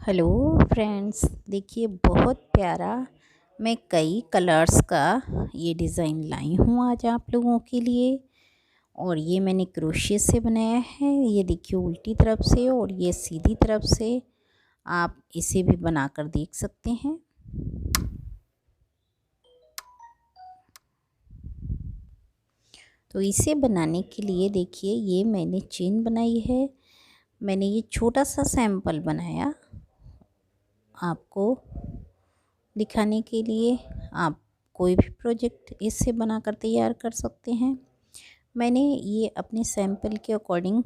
Hello friends, देखिए बहुत प्यारा मैं कई कलर्स का ये डिज़ाइन लाई हूँ आज आप लोगों के लिए। और ये मैंने क्रोशिया से बनाया है। ये देखिए उल्टी तरफ से और ये सीधी तरफ से आप इसे भी बनाकर देख सकते हैं। तो इसे बनाने के लिए देखिए ये मैंने चेन बनाई है। मैंने ये छोटा सा सैंपल बनाया आपको दिखाने के लिए। आप कोई भी प्रोजेक्ट इससे बनाकर तैयार कर सकते हैं। मैंने ये अपने सैंपल के अकॉर्डिंग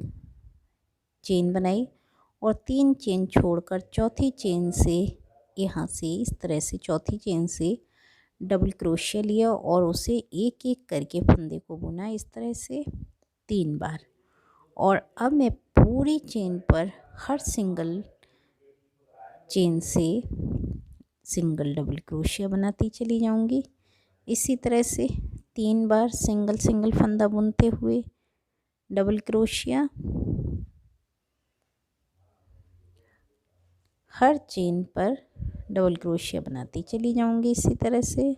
चेन बनाई और 3 चेन छोड़कर चौथी चेन से यहाँ से इस तरह से चौथी चेन से डबल क्रोशिया लिया और उसे एक एक करके फंदे को बुना इस तरह से 3 बार। और अब मैं पूरी चेन पर हर सिंगल चेन से सिंगल डबल क्रोशिया बनाती चली जाऊंगी। इसी तरह से 3 बार सिंगल सिंगल फंदा बुनते हुए डबल क्रोशिया हर चेन पर डबल क्रोशिया बनाती चली जाऊंगी इसी तरह से।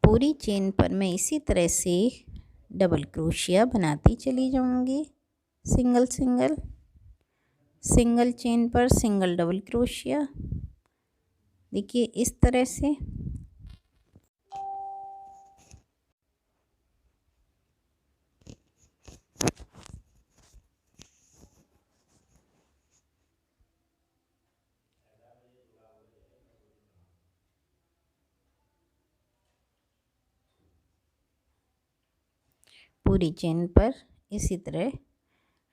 पूरी चेन पर मैं इसी तरह से डबल क्रोशिया बनाती चली जाऊंगी। सिंगल सिंगल सिंगल चेन पर सिंगल डबल क्रोशिया, देखिए इस तरह से। पूरी चेन पर इसी तरह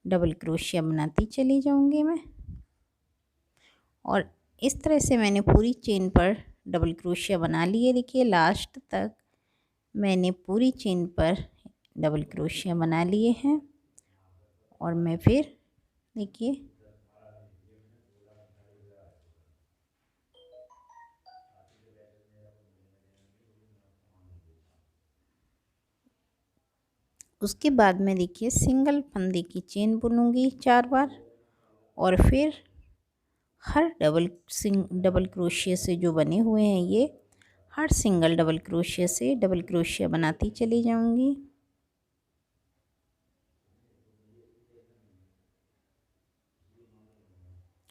डबल क्रोशिया बनाती चली जाऊंगी मैं। और इस तरह से मैंने पूरी चेन पर डबल क्रोशिया बना लिए। देखिए लास्ट तक मैंने पूरी चेन पर डबल क्रोशिया बना लिए हैं। और मैं फिर देखिए उसके बाद में देखिए सिंगल फंदे की चेन बुनूंगी 4 बार। और फिर हर डबल क्रोशिया से जो बने हुए हैं ये हर सिंगल डबल क्रोशिया से डबल क्रोशिया बनाती चली जाऊंगी।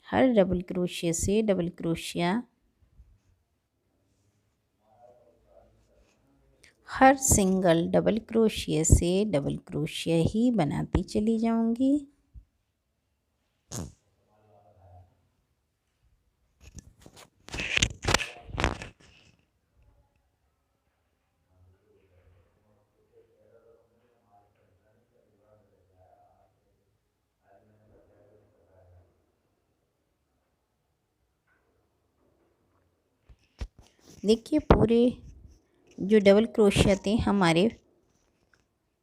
हर डबल क्रोशिया से डबल क्रोशिया हर सिंगल डबल क्रोशिया से डबल क्रोशिया ही बनाती चली जाऊंगी। देखिए पूरे जो डबल क्रोशिया थे हमारे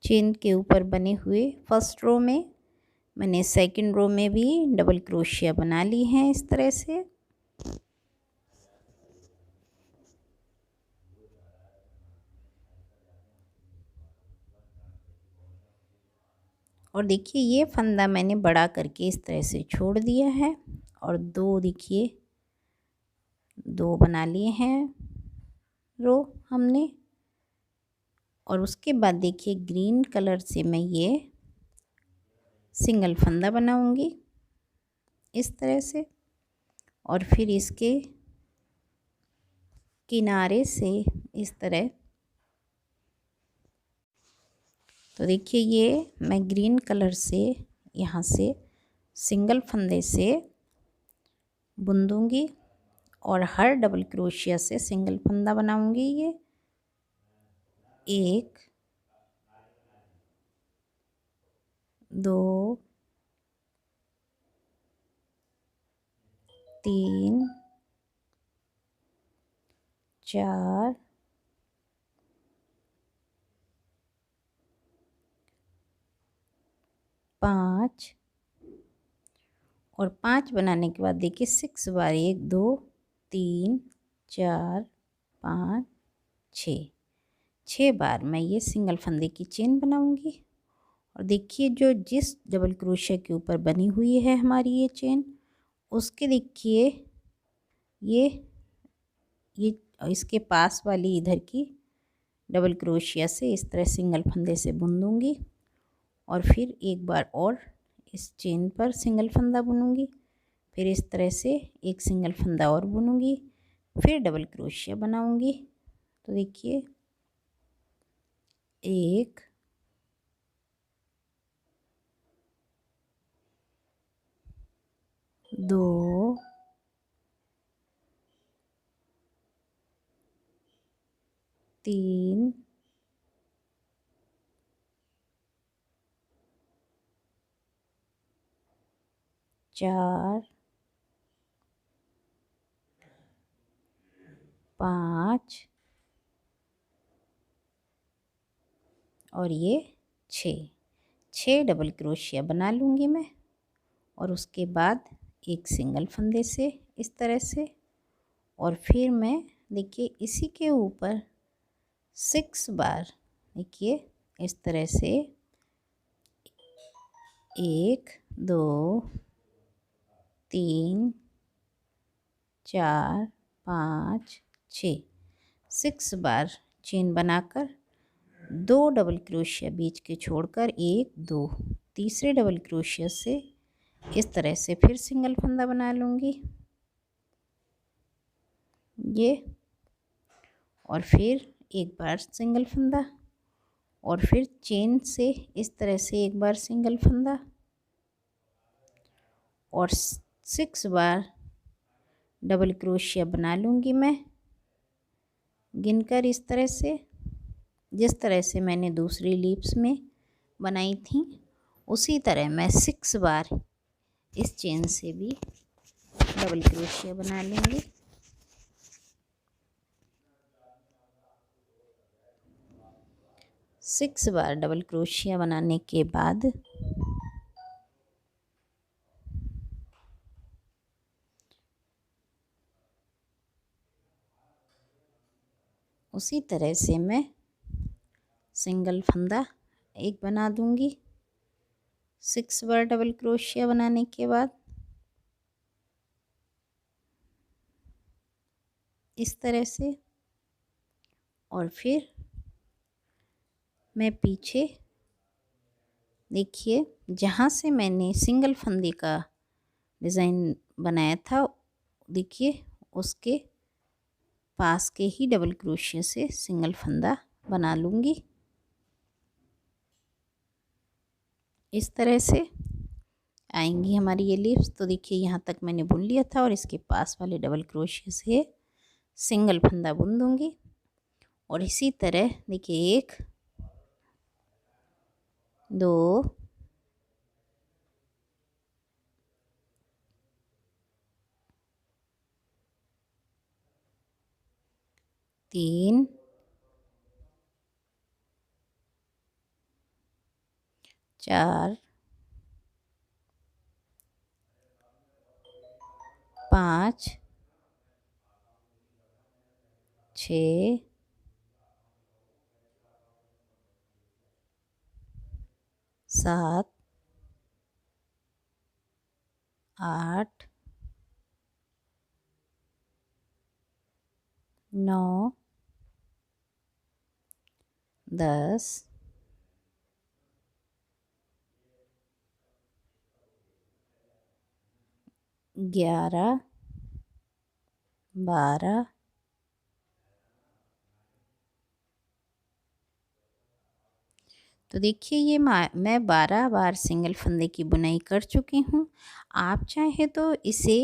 चेन के ऊपर बने हुए फर्स्ट रो में, मैंने सेकंड रो में भी डबल क्रोशिया बना ली हैं इस तरह से। और देखिए ये फंदा मैंने बड़ा करके इस तरह से छोड़ दिया है। और दो देखिए 2 बना लिए हैं रो हमने। और उसके बाद देखिए ग्रीन कलर से मैं ये सिंगल फंदा बनाऊंगी इस तरह से। और फिर इसके किनारे से इस तरह, तो देखिए ये मैं ग्रीन कलर से यहाँ से सिंगल फंदे से बुन दूंगी और हर डबल क्रोशिया से सिंगल फंदा बनाऊंगी। ये 1 2 3 4 5 और 5 बनाने के बाद देखिए 6 बार 1 2 3 4 5 6 6 बार मैं ये सिंगल फंदे की चेन बनाऊंगी। और देखिए जो जिस डबल क्रोशिया के ऊपर बनी हुई है हमारी ये चेन, उसके देखिए ये इसके पास वाली इधर की डबल क्रोशिया से इस तरह सिंगल फंदे से बुन दूंगी। और फिर एक बार और इस चेन पर सिंगल फंदा बुनूंगी, फिर इस तरह से एक सिंगल फंदा और बुनूंगी, फिर डबल क्रोशिया बनाऊंगी। तो देखिए 1 2 3 4 5 और ये 6 डबल क्रोशिया बना लूँगी मैं। और उसके बाद एक सिंगल फंदे से इस तरह से, और फिर मैं देखिए इसी के ऊपर 6 बार देखिए इस तरह से 1 2 3 4 5 6 6 बार चेन बनाकर 2 डबल क्रोशिया बीच के छोड़कर 1 2 तीसरे डबल क्रोशिया से इस तरह से फिर सिंगल फंदा बना लूँगी ये, और फिर एक बार सिंगल फंदा, और फिर चेन से इस तरह से एक बार सिंगल फंदा, और 6 बार डबल क्रोशिया बना लूँगी मैं गिनकर इस तरह से, जिस तरह से मैंने दूसरी लीव्स में बनाई थी उसी तरह मैं 6 बार इस चेन से भी डबल क्रोशिया बना लूँगी। सिक्स बार डबल क्रोशिया बनाने के बाद उसी तरह से मैं सिंगल फंदा एक बना दूँगी। 6 बार डबल क्रोशिया बनाने के बाद इस तरह से, और फिर मैं पीछे देखिए जहाँ से मैंने सिंगल फंदे का डिज़ाइन बनाया था देखिए उसके पास के ही डबल क्रोशिया से सिंगल फंदा बना लूँगी इस तरह से आएंगी हमारी ये लीव्स। तो देखिए यहाँ तक मैंने बुन लिया था और इसके पास वाले डबल क्रोशिया से सिंगल फंदा बुन दूँगी। और इसी तरह देखिए 1 2 3 4 5 6 7 8 9 10 11 12 तो देखिए ये मैं 12 बार सिंगल फंदे की बुनाई कर चुकी हूँ। आप चाहे तो इसे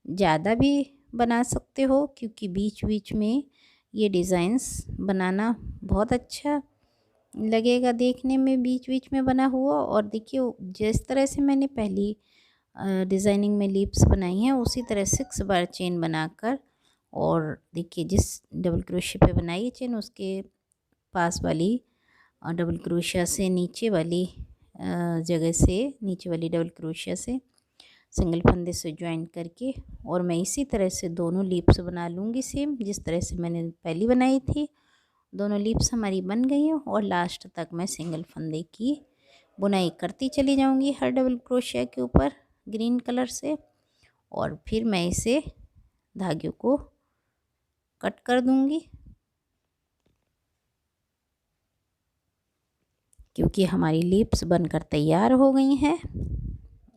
ज़्यादा भी बना सकते हो क्योंकि बीच बीच में ये डिज़ाइंस बनाना बहुत अच्छा लगेगा देखने में बीच बीच में बना हुआ। और देखिए जिस तरह से मैंने पहली डिज़ाइनिंग में लीप्स बनाई हैं उसी तरह 6 बार चेन बनाकर, और देखिए जिस डबल क्रोशिया पे बनाई है चेन उसके पास वाली और डबल क्रोशिया से नीचे वाली जगह से, नीचे वाली डबल क्रोशिया से सिंगल फंदे से ज्वाइन करके, और मैं इसी तरह से दोनों लीप्स बना लूँगी सेम जिस तरह से मैंने पहली बनाई थी। दोनों लीप्स हमारी बन गई हैं और लास्ट तक मैं सिंगल फंदे की बुनाई करती चली जाऊंगी हर डबल क्रोशिया के ऊपर ग्रीन कलर से, और फिर मैं इसे धागे को कट कर दूंगी क्योंकि हमारी लीप्स बनकर तैयार हो गई हैं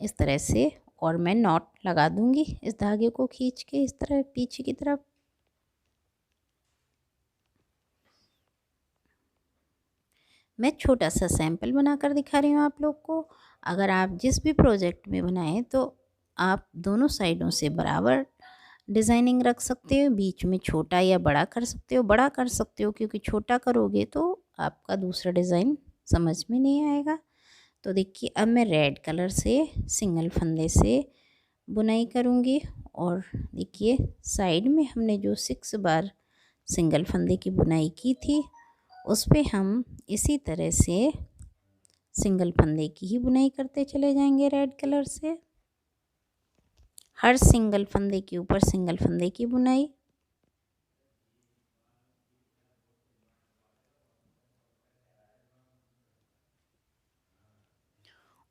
इस तरह से। और मैं नॉट लगा दूंगी इस धागे को खींच के इस तरह पीछे की तरफ। मैं छोटा सा सैंपल बनाकर दिखा रही हूँ आप लोग को। अगर आप जिस भी प्रोजेक्ट में बनाएं तो आप दोनों साइडों से बराबर डिज़ाइनिंग रख सकते हो, बीच में छोटा या बड़ा कर सकते हो। बड़ा कर सकते हो क्योंकि छोटा करोगे तो आपका दूसरा डिज़ाइन समझ में नहीं आएगा। तो देखिए अब मैं रेड कलर से सिंगल फंदे से बुनाई करूँगी, और देखिए साइड में हमने जो 6 बार सिंगल फंदे की बुनाई की थी उस पे हम इसी तरह से सिंगल फंदे की ही बुनाई करते चले जाएंगे रेड कलर से। हर सिंगल फंदे के ऊपर सिंगल फंदे की बुनाई।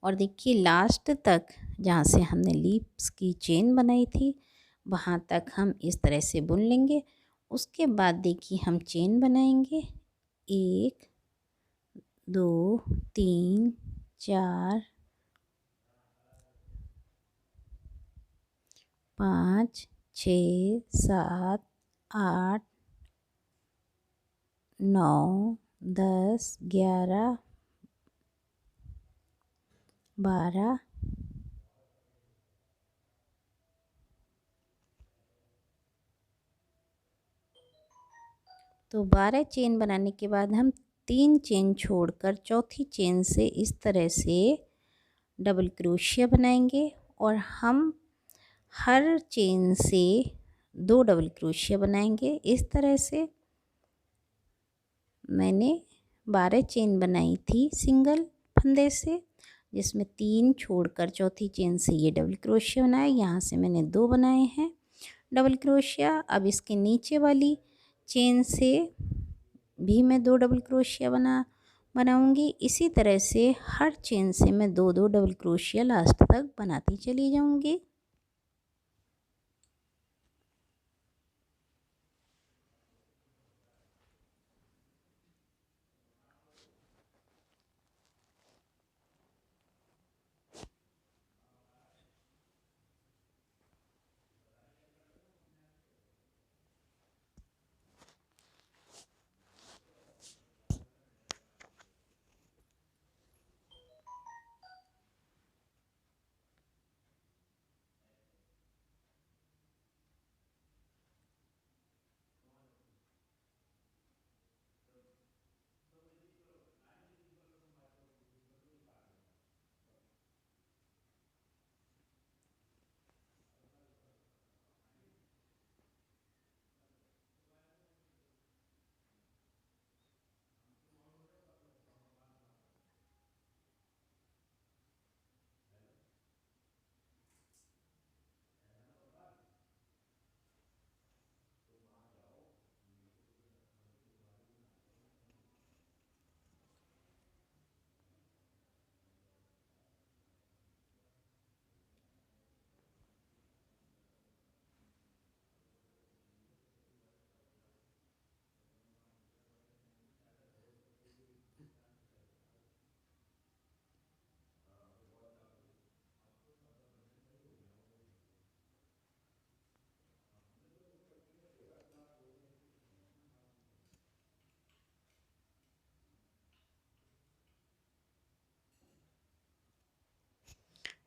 और देखिए लास्ट तक जहाँ से हमने लीप्स की चेन बनाई थी वहाँ तक हम इस तरह से बुन लेंगे। उसके बाद देखिए हम चेन बनाएंगे 1 2 3 4 5 6 7 8 9 10 11 12 तो 12 चेन बनाने के बाद हम 3 चेन छोड़कर चौथी चेन से इस तरह से डबल क्रोशिया बनाएंगे, और हम हर चेन से 2 डबल क्रोशिया बनाएंगे। इस तरह से मैंने 12 चेन बनाई थी सिंगल फंदे से, जिसमें 3 छोड़कर चौथी चेन से ये डबल क्रोशिया बनाए। यहाँ से मैंने 2 बनाए हैं डबल क्रोशिया। अब इसके नीचे वाली चेन से भी मैं 2 डबल क्रोशिया बनाऊंगी। इसी तरह से हर चेन से मैं 2 डबल क्रोशिया लास्ट तक बनाती चली जाऊंगी।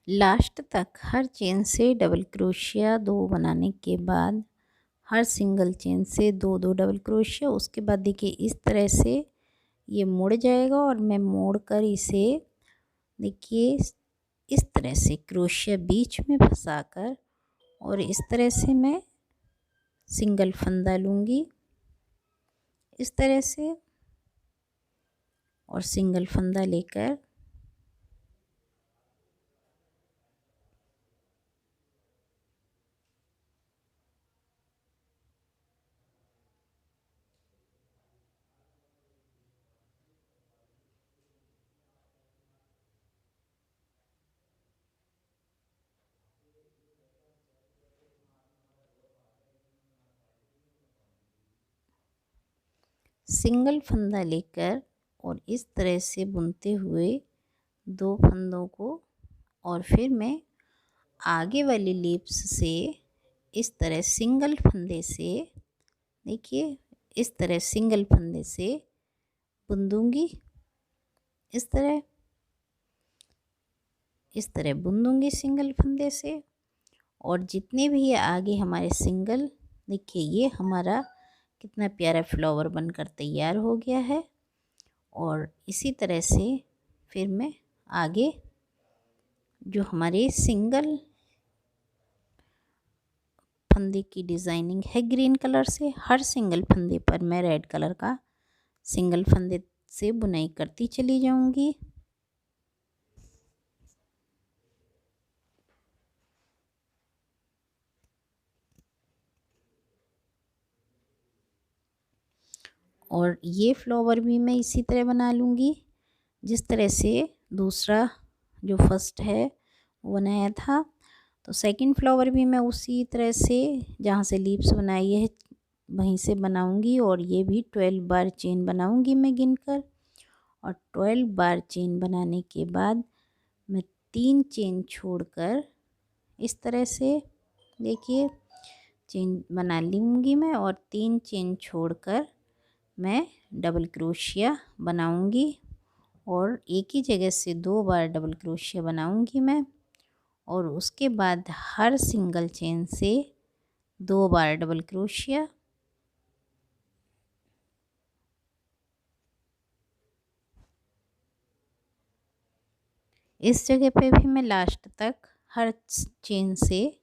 लास्ट तक हर चेन से डबल क्रोशिया 2 बनाने के बाद हर सिंगल चेन से 2 डबल क्रोशिया। उसके बाद देखिए इस तरह से ये मुड़ जाएगा, और मैं मोड़ कर इसे देखिए इस तरह से क्रोशिया बीच में फंसाकर, और इस तरह से मैं सिंगल फंदा लूँगी इस तरह से, और सिंगल फंदा लेकर सिंगल फंदा लेकर और इस तरह से बुनते हुए 2 फंदों को, और फिर मैं आगे वाली लीप्स से इस तरह सिंगल फंदे से, देखिए इस तरह सिंगल फंदे से बुन दूँगी। इस तरह बुन दूँगी सिंगल फंदे से। और जितने भी आगे हमारे सिंगल, देखिए ये हमारा कितना प्यारा फ्लावर बनकर तैयार हो गया है। और इसी तरह से फिर मैं आगे जो हमारे सिंगल फंदे की डिज़ाइनिंग है ग्रीन कलर से, हर सिंगल फंदे पर मैं रेड कलर का सिंगल फंदे से बुनाई करती चली जाऊंगी। और ये फ्लावर भी मैं इसी तरह बना लूँगी जिस तरह से दूसरा जो फर्स्ट है वो बनाया था। तो सेकंड फ्लावर भी मैं उसी तरह से जहाँ से लीव्स बनाई है वहीं से बनाऊंगी। और ये भी 12 बार चेन बनाऊंगी मैं गिनकर। और 12 बार चेन बनाने के बाद मैं 3 चेन छोड़कर इस तरह से, देखिए चेन बना लूँगी मैं, और 3 चेन छोड़कर मैं डबल क्रोशिया बनाऊंगी। और एक ही जगह से 2 बार डबल क्रोशिया बनाऊंगी मैं। और उसके बाद हर सिंगल चेन से 2 बार डबल क्रोशिया। इस जगह पे भी मैं लास्ट तक हर चेन से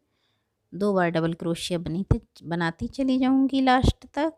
2 बार डबल क्रोशिया बनाती चली जाऊंगी लास्ट तक।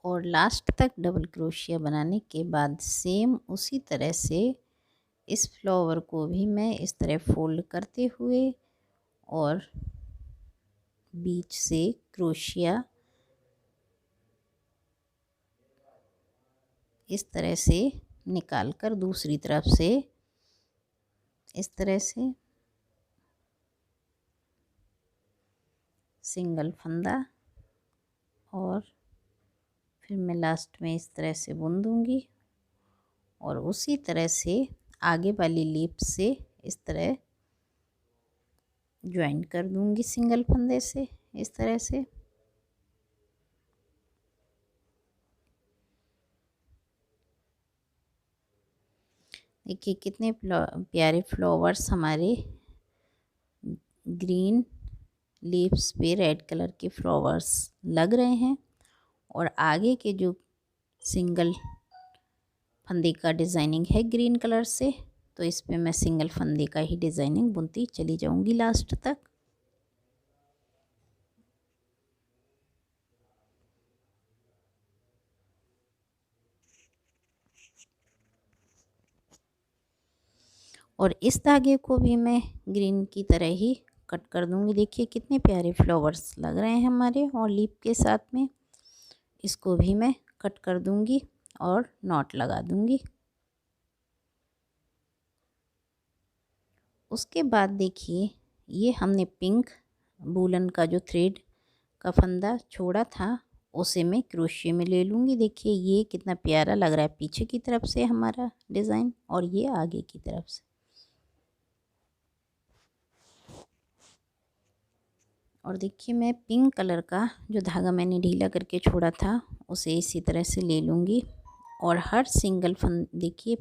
और लास्ट तक डबल क्रोशिया बनाने के बाद सेम उसी तरह से इस फ्लावर को भी मैं इस तरह फोल्ड करते हुए और बीच से क्रोशिया इस तरह से निकाल कर दूसरी तरफ से इस तरह से सिंगल फंदा, और फिर मैं लास्ट में इस तरह से बुन दूंगी। और उसी तरह से आगे वाली लीप से इस तरह ज्वाइन कर दूंगी सिंगल फंदे से इस तरह से। देखिए कितने प्यारे फ्लावर्स हमारे ग्रीन लीव्स पे रेड कलर के फ्लावर्स लग रहे हैं। और आगे के जो सिंगल फंदे का डिज़ाइनिंग है ग्रीन कलर से, तो इस पे मैं सिंगल फंदे का ही डिज़ाइनिंग बुनती चली जाऊंगी लास्ट तक। और इस धागे को भी मैं ग्रीन की तरह ही कट कर दूंगी। देखिए कितने प्यारे फ्लावर्स लग रहे हैं हमारे और लीप के साथ में। इसको भी मैं कट कर दूंगी और नॉट लगा दूंगी। उसके बाद देखिए ये हमने पिंक वूलन का जो थ्रेड का फंदा छोड़ा था उसे मैं क्रोशिया में ले लूँगी। देखिए ये कितना प्यारा लग रहा है पीछे की तरफ से हमारा डिज़ाइन और ये आगे की तरफ से। और देखिए मैं पिंक कलर का जो धागा मैंने ढीला करके छोड़ा था उसे इसी तरह से ले लूँगी और हर सिंगल देखिए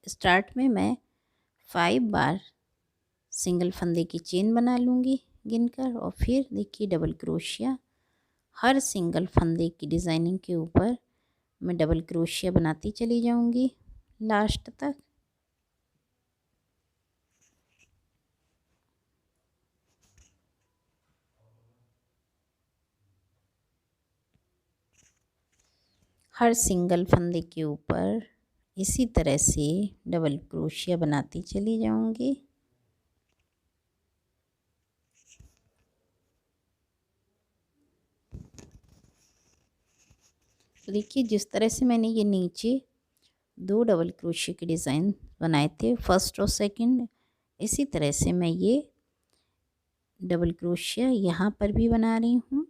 स्टार्ट में मैं 5 बार सिंगल फंदे की चेन बना लूँगी गिनकर और फिर देखिए डबल क्रोशिया हर सिंगल फंदे की डिज़ाइनिंग के ऊपर मैं डबल क्रोशिया बनाती चली जाऊँगी लास्ट तक। हर सिंगल फंदे के ऊपर इसी तरह से डबल क्रोशिया बनाती चली जाऊँगी। तो देखिए जिस तरह से मैंने ये नीचे 2 डबल क्रोशिया के डिज़ाइन बनाए थे फर्स्ट और सेकंड, इसी तरह से मैं ये डबल क्रोशिया यहाँ पर भी बना रही हूँ।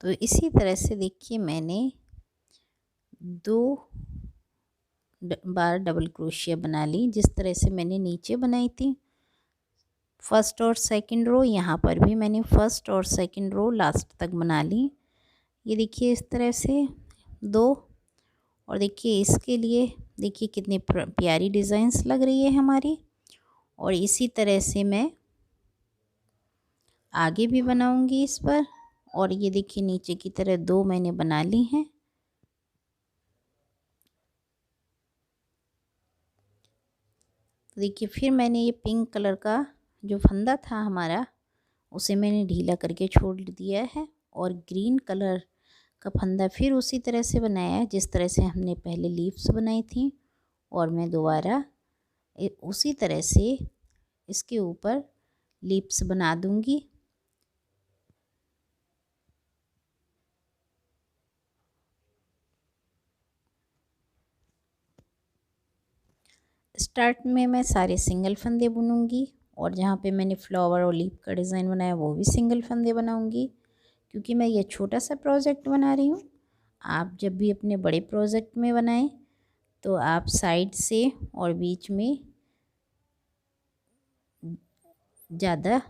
तो इसी तरह से देखिए मैंने 2 बार डबल क्रोशिया बना ली जिस तरह से मैंने नीचे बनाई थी फर्स्ट और सेकंड रो। यहाँ पर भी मैंने फर्स्ट और सेकंड रो लास्ट तक बना ली। ये देखिए इस तरह से 2 और देखिए इसके लिए देखिए कितनी प्यारी डिज़ाइंस लग रही है हमारी। और इसी तरह से मैं आगे भी बनाऊंगी इस पर। और ये देखिए नीचे की तरह 2 मैंने बना ली हैं। देखिए फिर मैंने ये पिंक कलर का जो फंदा था हमारा उसे मैंने ढीला करके छोड़ दिया है और ग्रीन कलर का फंदा फिर उसी तरह से बनाया है जिस तरह से हमने पहले लीव्स बनाई थी। और मैं दोबारा उसी तरह से इसके ऊपर लीव्स बना दूंगी। स्टार्ट में मैं सारे सिंगल फंदे बुनूंगी और जहाँ पे मैंने फ्लावर और लीफ का डिज़ाइन बनाया वो भी सिंगल फंदे बनाऊंगी क्योंकि मैं ये छोटा सा प्रोजेक्ट बना रही हूँ। आप जब भी अपने बड़े प्रोजेक्ट में बनाएं तो आप साइड से और बीच में ज़्यादा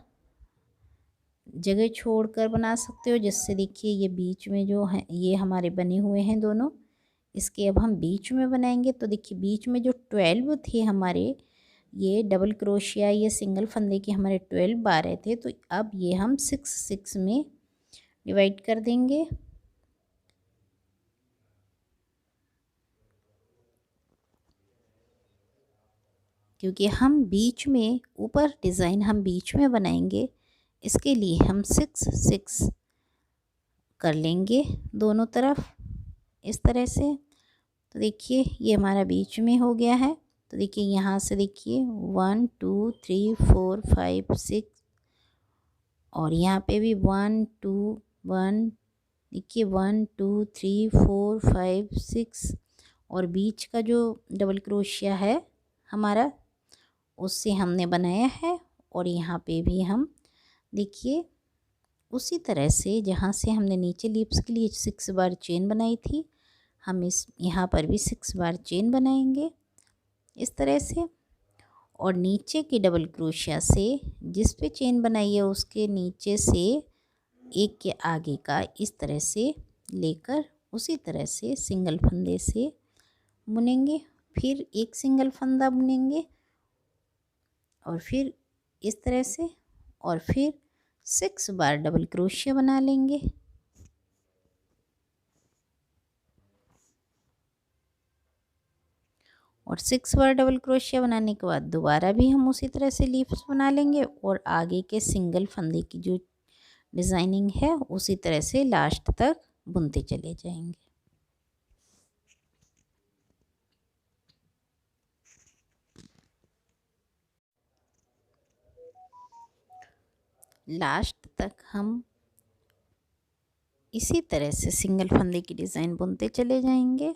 जगह छोड़कर बना सकते हो, जिससे देखिए ये बीच में जो है ये हमारे बने हुए हैं दोनों, इसके अब हम बीच में बनाएंगे। तो देखिए बीच में जो 12 थे हमारे ये डबल क्रोशिया ये सिंगल फंदे के हमारे 12 बार थे, तो अब ये हम 6 में डिवाइड कर देंगे। क्योंकि हम बीच में ऊपर डिज़ाइन हम बीच में बनाएंगे, इसके लिए हम 6 कर लेंगे दोनों तरफ इस तरह से। तो देखिए ये हमारा बीच में हो गया है। तो देखिए यहाँ से देखिए 1 2 3 4 5 6 और यहाँ पे भी 1 2 1 देखिए 1 2 3 4 5 6 और बीच का जो डबल क्रोशिया है हमारा उससे हमने बनाया है। और यहाँ पे भी हम देखिए उसी तरह से जहाँ से हमने नीचे लीप्स के लिए 6 बार चेन बनाई थी, हम इस यहाँ पर भी 6 बार चेन बनाएंगे इस तरह से। और नीचे की डबल क्रोशिया से जिस पे चेन बनाई है उसके नीचे से एक के आगे का इस तरह से लेकर उसी तरह से सिंगल फंदे से बुनेंगे, फिर एक सिंगल फंदा बुनेंगे और फिर इस तरह से और फिर 6 बार डबल क्रोशिया बना लेंगे। और 6 बार डबल क्रोशिया बनाने के बाद दोबारा भी हम उसी तरह से लीव्स बना लेंगे और आगे के सिंगल फंदे की जो डिज़ाइनिंग है उसी तरह से लास्ट तक बुनते चले जाएंगे। लास्ट तक हम इसी तरह से सिंगल फंदे की डिज़ाइन बुनते चले जाएंगे।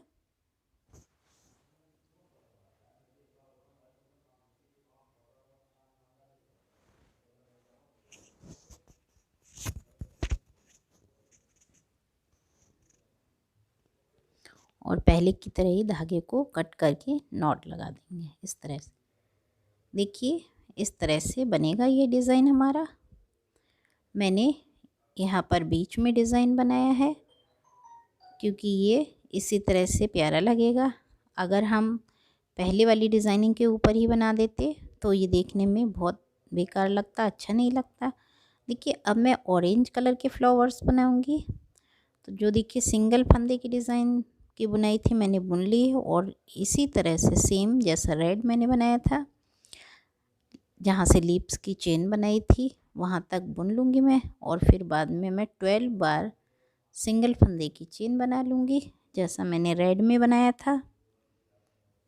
और पहले की तरह ही धागे को कट करके नॉट लगा देंगे इस तरह से। देखिए इस तरह से बनेगा ये डिज़ाइन हमारा। मैंने यहाँ पर बीच में डिज़ाइन बनाया है क्योंकि ये इसी तरह से प्यारा लगेगा। अगर हम पहले वाली डिज़ाइनिंग के ऊपर ही बना देते तो ये देखने में बहुत बेकार लगता, अच्छा नहीं लगता। देखिए अब मैं ऑरेंज कलर के फ्लावर्स बनाऊंगी। तो जो देखिए सिंगल फंदे की डिज़ाइन की बुनाई थी मैंने बुन ली है और इसी तरह से सेम जैसा रेड मैंने बनाया था, जहाँ से लीप्स की चेन बनाई थी वहाँ तक बुन लूँगी मैं और फिर बाद में मैं 12 बार सिंगल फंदे की चेन बना लूँगी जैसा मैंने रेड में बनाया था।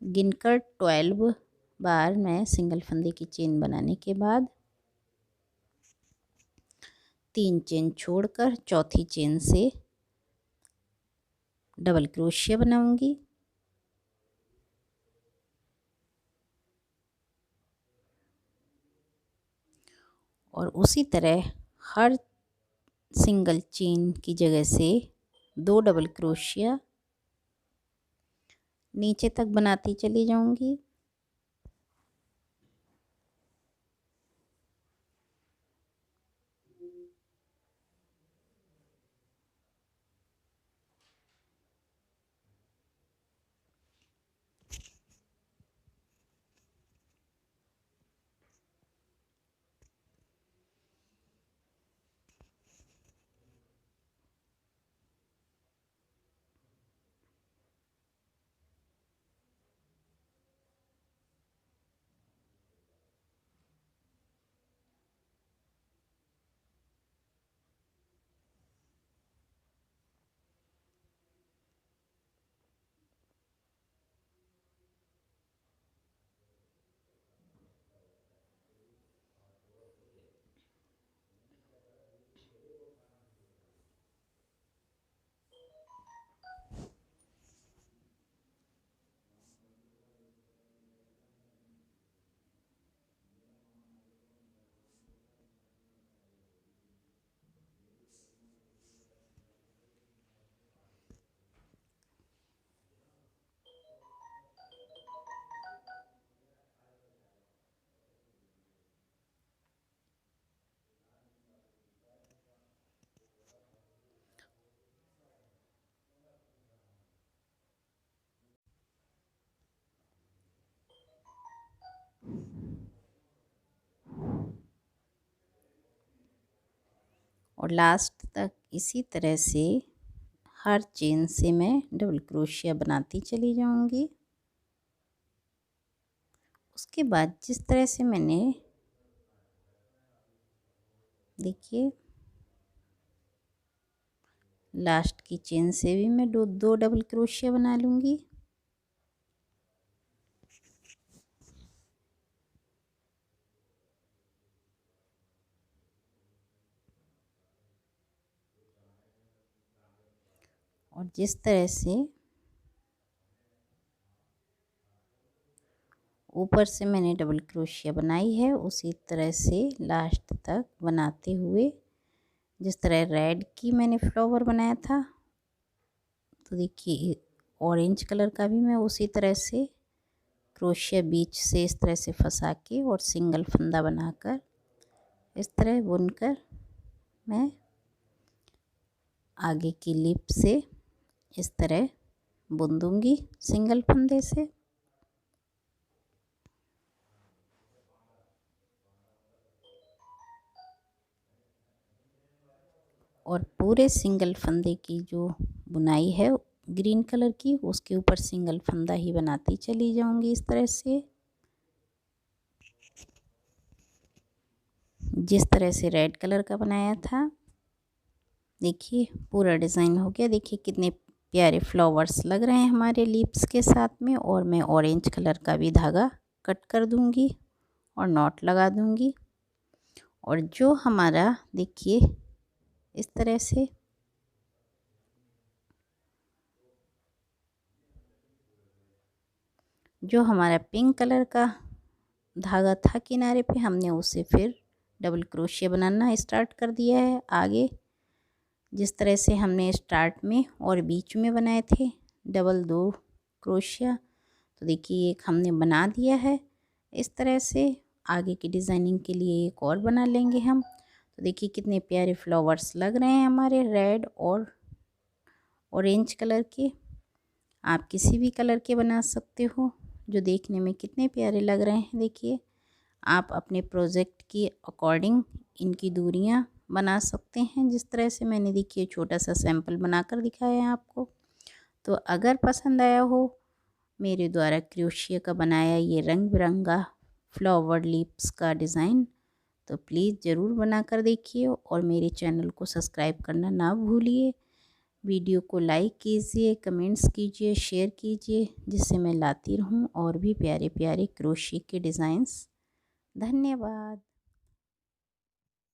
गिनकर 12 बार मैं सिंगल फंदे की चेन बनाने के बाद 3 चेन छोड़कर चौथी चेन से डबल क्रोशिया बनाऊंगी। और उसी तरह हर सिंगल चेन की जगह से 2 डबल क्रोशिया नीचे तक बनाती चली जाऊंगी। और लास्ट तक इसी तरह से हर चेन से मैं डबल क्रोशिया बनाती चली जाऊंगी। उसके बाद जिस तरह से मैंने देखिए लास्ट की चेन से भी मैं दो डबल क्रोशिया बना लूँगी। और जिस तरह से ऊपर से मैंने डबल क्रोशिया बनाई है उसी तरह से लास्ट तक बनाते हुए, जिस तरह रेड की मैंने फ्लावर बनाया था तो देखिए ऑरेंज कलर का भी मैं उसी तरह से क्रोशिया बीच से इस तरह से फंसा के और सिंगल फंदा बनाकर इस तरह बुनकर मैं आगे की लिप से इस तरह बुन दूंगी सिंगल फंदे से। और पूरे सिंगल फंदे की जो बुनाई है ग्रीन कलर की, उसके ऊपर सिंगल फंदा ही बनाती चली जाऊंगी इस तरह से। जिस तरह से रेड कलर का बनाया था, देखिए पूरा डिज़ाइन हो गया। देखिए कितने प्यारे फ्लावर्स लग रहे हैं हमारे लीव्स के साथ में। और मैं ऑरेंज कलर का भी धागा कट कर दूंगी और नॉट लगा दूंगी। और जो हमारा देखिए इस तरह से जो हमारा पिंक कलर का धागा था किनारे पे, हमने उसे फिर डबल क्रोशिया बनाना स्टार्ट कर दिया है। आगे जिस तरह से हमने स्टार्ट में और बीच में बनाए थे डबल 2 क्रोशिया, तो देखिए एक हमने बना दिया है। इस तरह से आगे की डिज़ाइनिंग के लिए एक और बना लेंगे हम। तो देखिए कितने प्यारे फ्लावर्स लग रहे हैं हमारे रेड और ऑरेंज कलर के। आप किसी भी कलर के बना सकते हो, जो देखने में कितने प्यारे लग रहे हैं। देखिए आप अपने प्रोजेक्ट की अकॉर्डिंग इनकी दूरियां बना सकते हैं। जिस तरह से मैंने देखिए छोटा सा सैंपल बनाकर दिखाया है आपको। तो अगर पसंद आया हो मेरे द्वारा क्रोशिया का बनाया ये रंग बिरंगा फ्लावर लीव्स का डिज़ाइन, तो प्लीज़ ज़रूर बना कर देखिए और मेरे चैनल को सब्सक्राइब करना ना भूलिए। वीडियो को लाइक कीजिए, कमेंट्स कीजिए, शेयर कीजिए, जिससे मैं लाती रहूं और भी प्यारे प्यारे क्रोशिया के डिज़ाइंस। धन्यवाद।